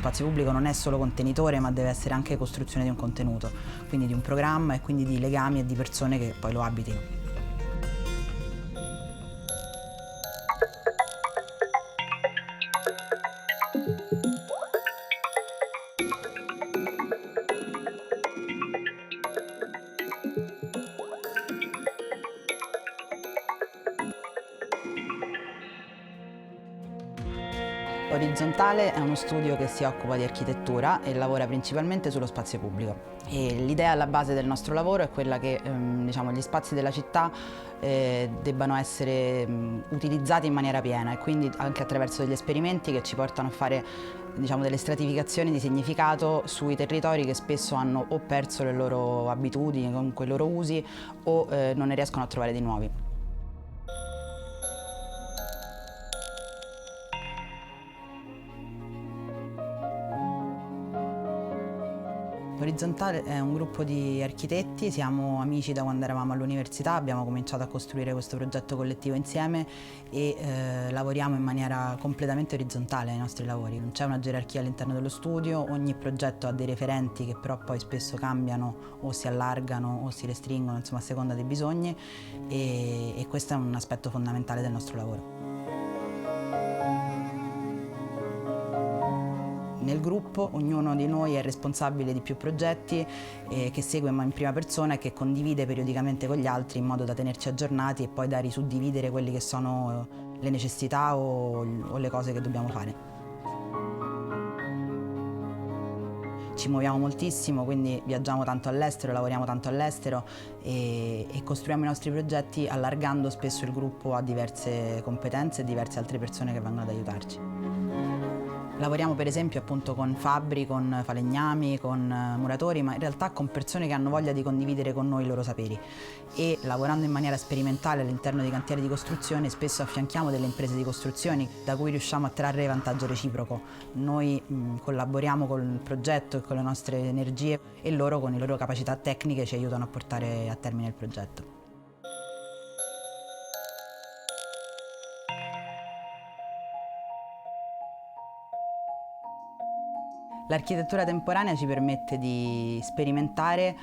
spazio pubblico non è solo contenitore, ma deve essere anche costruzione di un contenuto, quindi di un programma e quindi di legami e di persone che poi lo abitino. Orizzontale è uno studio che si occupa di architettura e lavora principalmente sullo spazio pubblico. E l'idea alla base del nostro lavoro è quella che gli spazi della città debbano essere utilizzati in maniera piena e quindi anche attraverso degli esperimenti che ci portano a fare delle stratificazioni di significato sui territori che spesso hanno o perso le loro abitudini, comunque i loro usi, o non ne riescono a trovare di nuovi. Orizzontale è un gruppo di architetti, siamo amici da quando eravamo all'università, abbiamo cominciato a costruire questo progetto collettivo insieme e lavoriamo in maniera completamente orizzontale ai nostri lavori. Non c'è una gerarchia all'interno dello studio, ogni progetto ha dei referenti che però poi spesso cambiano o si allargano o si restringono, insomma, a seconda dei bisogni e questo è un aspetto fondamentale del nostro lavoro. Nel gruppo ognuno di noi è responsabile di più progetti che segue in prima persona e che condivide periodicamente con gli altri in modo da tenerci aggiornati e poi da risuddividere quelle che sono le necessità o le cose che dobbiamo fare. Ci muoviamo moltissimo, quindi viaggiamo tanto all'estero, lavoriamo tanto all'estero e costruiamo i nostri progetti allargando spesso il gruppo a diverse competenze e diverse altre persone che vengono ad aiutarci. Lavoriamo per esempio appunto con fabbri, con falegnami, con muratori, ma in realtà con persone che hanno voglia di condividere con noi i loro saperi e lavorando in maniera sperimentale all'interno dei cantieri di costruzione spesso affianchiamo delle imprese di costruzioni da cui riusciamo a trarre vantaggio reciproco. Noi collaboriamo col progetto e con le nostre energie e loro con le loro capacità tecniche ci aiutano a portare a termine il progetto. L'architettura temporanea ci permette di sperimentare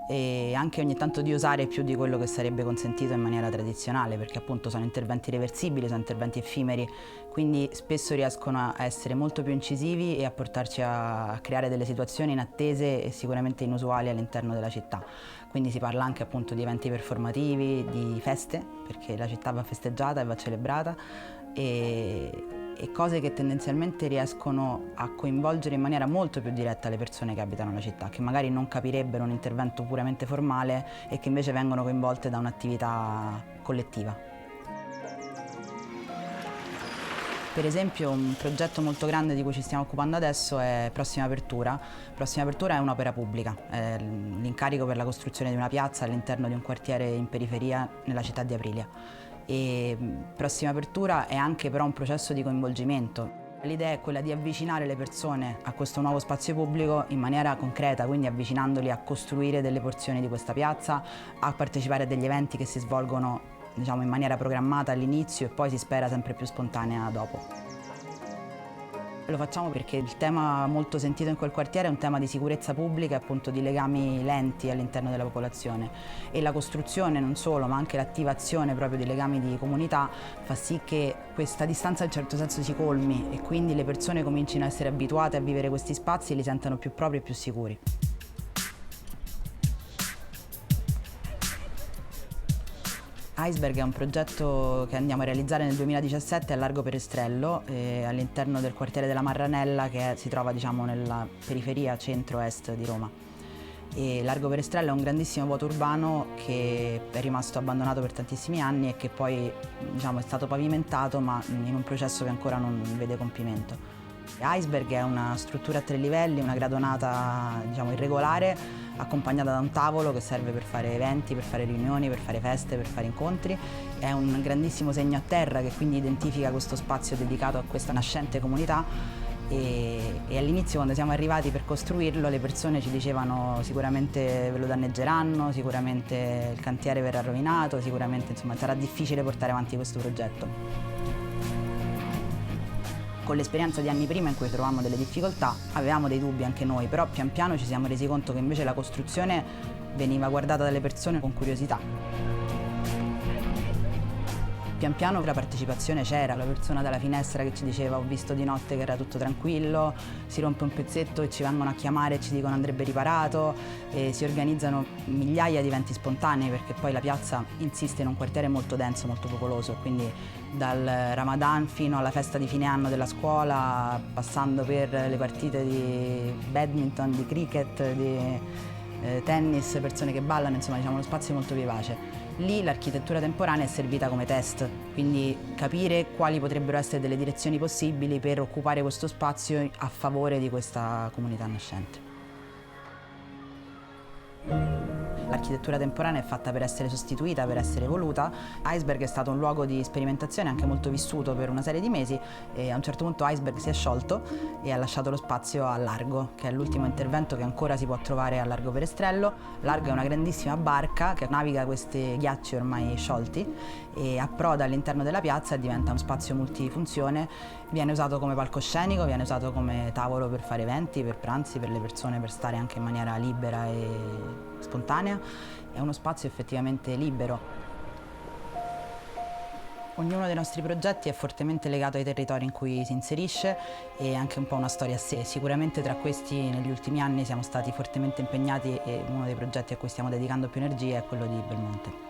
e anche ogni tanto di osare più di quello che sarebbe consentito in maniera tradizionale, perché appunto sono interventi reversibili, sono interventi effimeri, quindi spesso riescono a essere molto più incisivi e a portarci a creare delle situazioni inattese e sicuramente inusuali all'interno della città. Quindi si parla anche appunto di eventi performativi, di feste, perché la città va festeggiata e va celebrata, e cose che tendenzialmente riescono a coinvolgere in maniera molto più diretta le persone che abitano la città, che magari non capirebbero un intervento puramente formale e che invece vengono coinvolte da un'attività collettiva. Per esempio un progetto molto grande di cui ci stiamo occupando adesso è Prossima Apertura. Prossima Apertura è un'opera pubblica, è l'incarico per la costruzione di una piazza all'interno di un quartiere in periferia nella città di Aprilia. E Prossima Apertura è anche però un processo di coinvolgimento. L'idea è quella di avvicinare le persone a questo nuovo spazio pubblico in maniera concreta, quindi avvicinandoli a costruire delle porzioni di questa piazza, a partecipare a degli eventi che si svolgono in maniera programmata all'inizio e poi si spera sempre più spontanea dopo. Lo facciamo perché il tema molto sentito in quel quartiere è un tema di sicurezza pubblica e appunto di legami lenti all'interno della popolazione e la costruzione non solo ma anche l'attivazione proprio di legami di comunità fa sì che questa distanza in certo senso si colmi e quindi le persone comincino a essere abituate a vivere questi spazi e li sentano più propri e più sicuri. Iceberg è un progetto che andiamo a realizzare nel 2017 a Largo Perestrello, all'interno del quartiere della Marranella che si trova nella periferia centro-est di Roma. E Largo Perestrello è un grandissimo vuoto urbano che è rimasto abbandonato per tantissimi anni e che poi è stato pavimentato ma in un processo che ancora non vede compimento. Iceberg è una struttura a 3 livelli, una gradonata irregolare accompagnata da un tavolo che serve per fare eventi, per fare riunioni, per fare feste, per fare incontri. È un grandissimo segno a terra che quindi identifica questo spazio dedicato a questa nascente comunità e all'inizio quando siamo arrivati per costruirlo le persone ci dicevano sicuramente ve lo danneggeranno, sicuramente il cantiere verrà rovinato, sicuramente sarà difficile portare avanti questo progetto. Con l'esperienza di anni prima in cui trovavamo delle difficoltà, avevamo dei dubbi anche noi, però pian piano ci siamo resi conto che invece la costruzione veniva guardata dalle persone con curiosità. Pian piano la partecipazione c'era, la persona dalla finestra che ci diceva ho visto di notte che era tutto tranquillo, si rompe un pezzetto e ci vengono a chiamare e ci dicono andrebbe riparato, e si organizzano migliaia di eventi spontanei perché poi la piazza insiste in un quartiere molto denso, molto popoloso, quindi dal Ramadan fino alla festa di fine anno della scuola, passando per le partite di badminton, di cricket, di tennis, persone che ballano, insomma diciamo uno spazio molto vivace. Lì l'architettura temporanea è servita come test, quindi capire quali potrebbero essere delle direzioni possibili per occupare questo spazio a favore di questa comunità nascente. L'architettura temporanea è fatta per essere sostituita, per essere evoluta. Iceberg è stato un luogo di sperimentazione anche molto vissuto per una serie di mesi e a un certo punto Iceberg si è sciolto e ha lasciato lo spazio a Largo, che è l'ultimo intervento che ancora si può trovare a Largo Perestrello. Largo è una grandissima barca che naviga questi ghiacci ormai sciolti e approda all'interno della piazza e diventa uno spazio multifunzione. Viene usato come palcoscenico, viene usato come tavolo per fare eventi, per pranzi, per le persone, per stare anche in maniera libera e spontanea. È uno spazio effettivamente libero. Ognuno dei nostri progetti è fortemente legato ai territori in cui si inserisce e anche un po' una storia a sé. Sicuramente tra questi negli ultimi anni siamo stati fortemente impegnati e uno dei progetti a cui stiamo dedicando più energie è quello di Belmonte.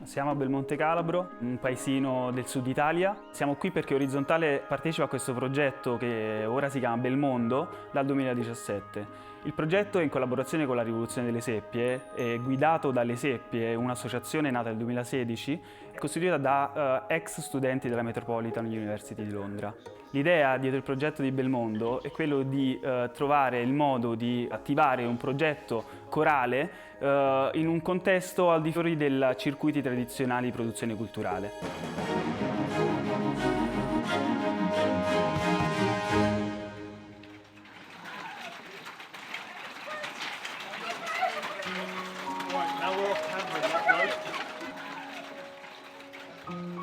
Siamo a Belmonte Calabro, un paesino del sud Italia. Siamo qui perché Orizzontale partecipa a questo progetto che ora si chiama Belmondo dal 2017. Il progetto è in collaborazione con la Rivoluzione delle Seppie, è guidato dalle Seppie, un'associazione nata nel 2016, costituita da ex studenti della Metropolitan University di Londra. L'idea dietro il progetto di Belmondo è quello di trovare il modo di attivare un progetto corale in un contesto al di fuori dei circuiti tradizionali di produzione culturale.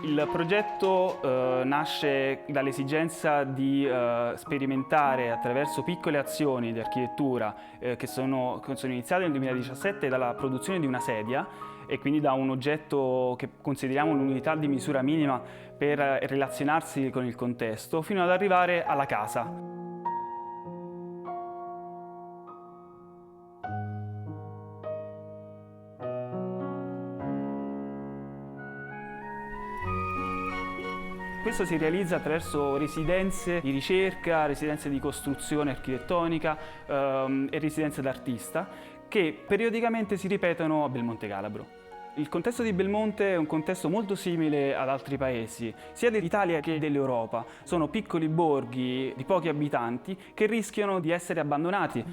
Il progetto nasce dall'esigenza di sperimentare attraverso piccole azioni di architettura che sono iniziate nel 2017 dalla produzione di una sedia e quindi da un oggetto che consideriamo un'unità di misura minima per relazionarsi con il contesto, fino ad arrivare alla casa. Questo si realizza attraverso residenze di ricerca, residenze di costruzione architettonica e residenze d'artista che periodicamente si ripetono a Belmonte Calabro. Il contesto di Belmonte è un contesto molto simile ad altri paesi, sia dell'Italia che dell'Europa. Sono piccoli borghi di pochi abitanti che rischiano di essere abbandonati.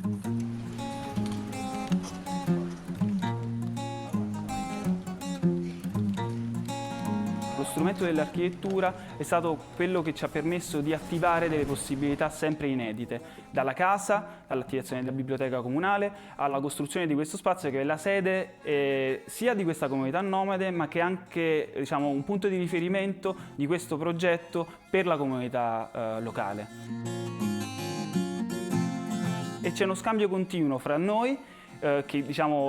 Lo strumento dell'architettura è stato quello che ci ha permesso di attivare delle possibilità sempre inedite, dalla casa, all'attivazione della biblioteca comunale, alla costruzione di questo spazio che è la sede sia di questa comunità nomade, ma che è anche un punto di riferimento di questo progetto per la comunità locale. E c'è uno scambio continuo fra noi che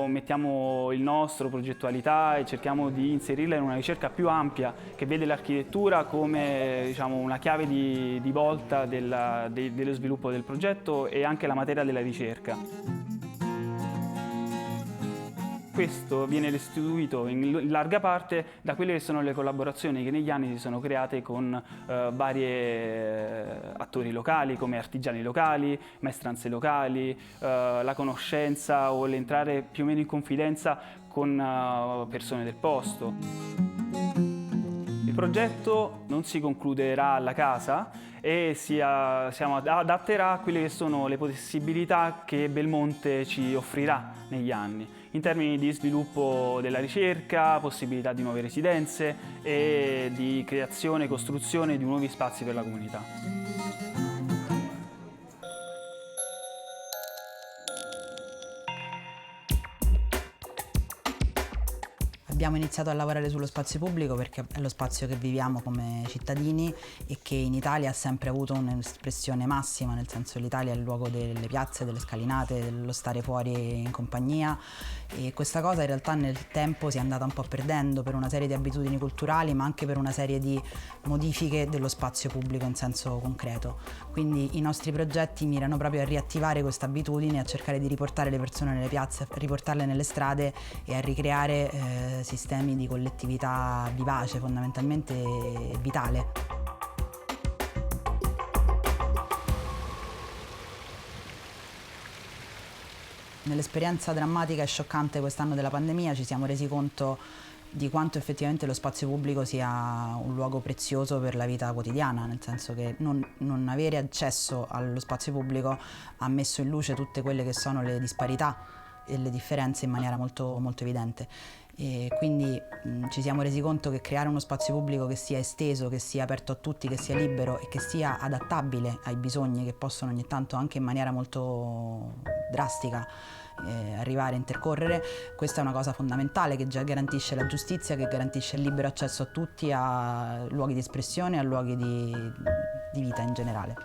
mettiamo il nostro progettualità e cerchiamo di inserirla in una ricerca più ampia che vede l'architettura come una chiave di volta dello sviluppo del progetto e anche la materia della ricerca. Questo viene restituito in larga parte da quelle che sono le collaborazioni che negli anni si sono create con vari attori locali come artigiani locali, maestranze locali, la conoscenza o l'entrare più o meno in confidenza con persone del posto. Il progetto non si concluderà alla casa e si adatterà a quelle che sono le possibilità che Belmonte ci offrirà negli anni, in termini di sviluppo della ricerca, possibilità di nuove residenze e di creazione e costruzione di nuovi spazi per la comunità. Abbiamo iniziato a lavorare sullo spazio pubblico perché è lo spazio che viviamo come cittadini e che in Italia ha sempre avuto un'espressione massima, nel senso l'Italia è il luogo delle piazze, delle scalinate, dello stare fuori in compagnia, e questa cosa in realtà nel tempo si è andata un po' perdendo per una serie di abitudini culturali, ma anche per una serie di modifiche dello spazio pubblico in senso concreto. Quindi i nostri progetti mirano proprio a riattivare questa abitudine, a cercare di riportare le persone nelle piazze, a riportarle nelle strade e a ricreare sistemi di collettività vivace, fondamentalmente vitale. Nell'esperienza drammatica e scioccante quest'anno della pandemia ci siamo resi conto di quanto effettivamente lo spazio pubblico sia un luogo prezioso per la vita quotidiana, nel senso che non avere accesso allo spazio pubblico ha messo in luce tutte quelle che sono le disparità e le differenze in maniera molto, molto evidente. E quindi ci siamo resi conto che creare uno spazio pubblico che sia esteso, che sia aperto a tutti, che sia libero e che sia adattabile ai bisogni che possono ogni tanto anche in maniera molto drastica arrivare a intercorrere, questa è una cosa fondamentale che già garantisce la giustizia, che garantisce il libero accesso a tutti, a luoghi di espressione, a luoghi di vita in generale.